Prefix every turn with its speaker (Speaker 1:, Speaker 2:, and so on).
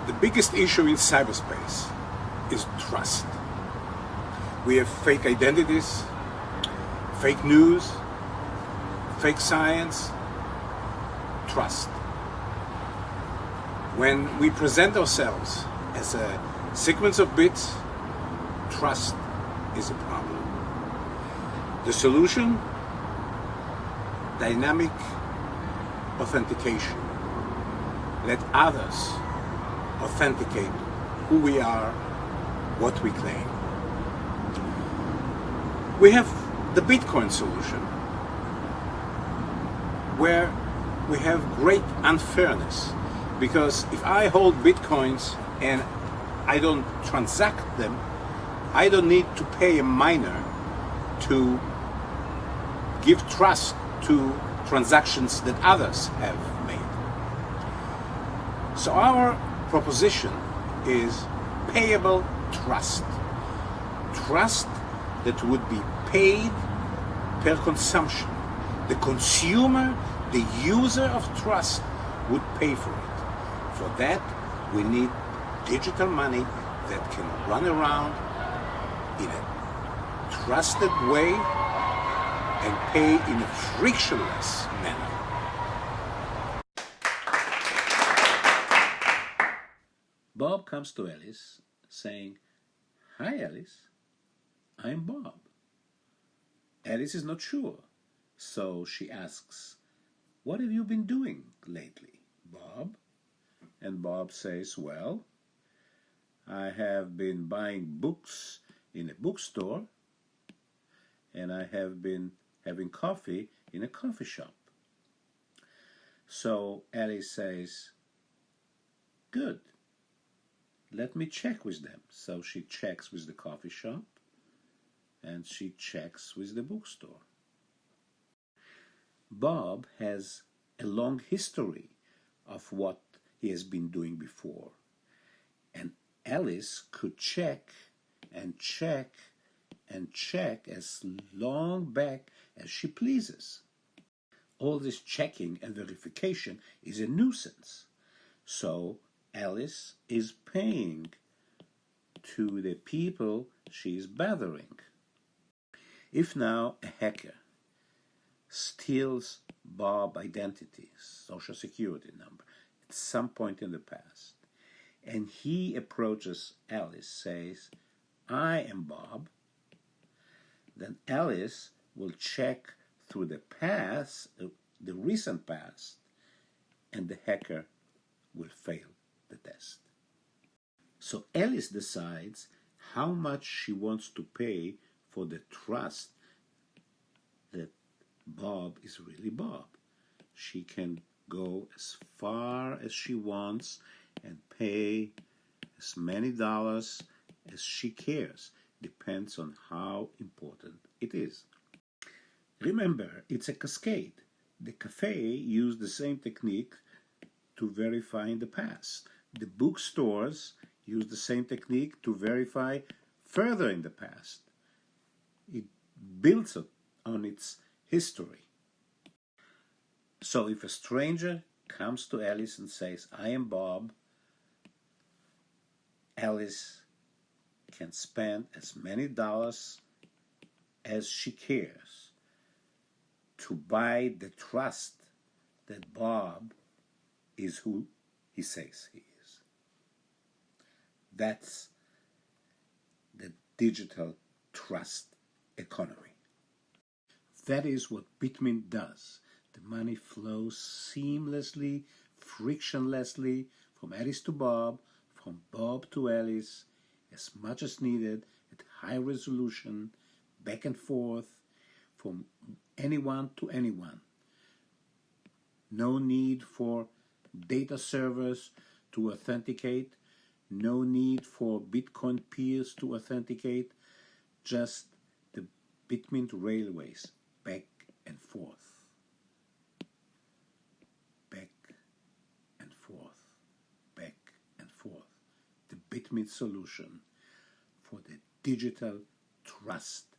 Speaker 1: The biggest issue in cyberspace is trust. We have fake identities, fake news, fake science, trust. When we present ourselves as a sequence of bits, trust is a problem. The solution? Dynamic authentication. Let others authenticate who we are, what we claim. We have the Bitcoin solution, where we have great unfairness, because if I hold Bitcoins and I don't transact them, I don't need to pay a miner to give trust to transactions that others have made. So our proposition is payable trust. Trust that would be paid per consumption. The consumer, the user of trust, would pay for it. For that, we need digital money that can run around in a trusted way and pay in a frictionless manner.
Speaker 2: Bob comes to Alice saying, "Hi Alice, I'm Bob." Alice is not sure, so she asks, "What have you been doing lately, Bob?" And Bob says, "Well, I have been buying books in a bookstore, and I have been having coffee in a coffee shop." So Alice says, "Good. Let me check with them." So she checks with the coffee shop, and she checks with the bookstore. Bob has a long history of what he has been doing before, and Alice could check and check and check as long back as she pleases. All this checking and verification is a nuisance, so Alice is paying to the people she is bothering. If now a hacker steals Bob's identity, social security number, at some point in the past, and he approaches Alice, says, "I am Bob," then Alice will check through the past, the recent past, and the hacker will fail the test. So Alice decides how much she wants to pay for the trust that Bob is really Bob. She can go as far as she wants and pay as many dollars as she cares. Depends on how important it is. Remember, it's a cascade. The cafe used the same technique to verify in the past. The bookstores use the same technique to verify further in the past. It builds on its history. So if a stranger comes to Alice and says, "I am Bob," Alice can spend as many dollars as she cares to buy the trust that Bob is who he says he is. That's the digital trust economy. That is what BitMint does. The money flows seamlessly, frictionlessly from Alice to Bob, from Bob to Alice, as much as needed, at high resolution, back and forth, from anyone to anyone. No need for data servers to authenticate, no need for Bitcoin peers to authenticate, just the BitMint railways, back and forth, back and forth, back and forth. The BitMint solution for the digital trust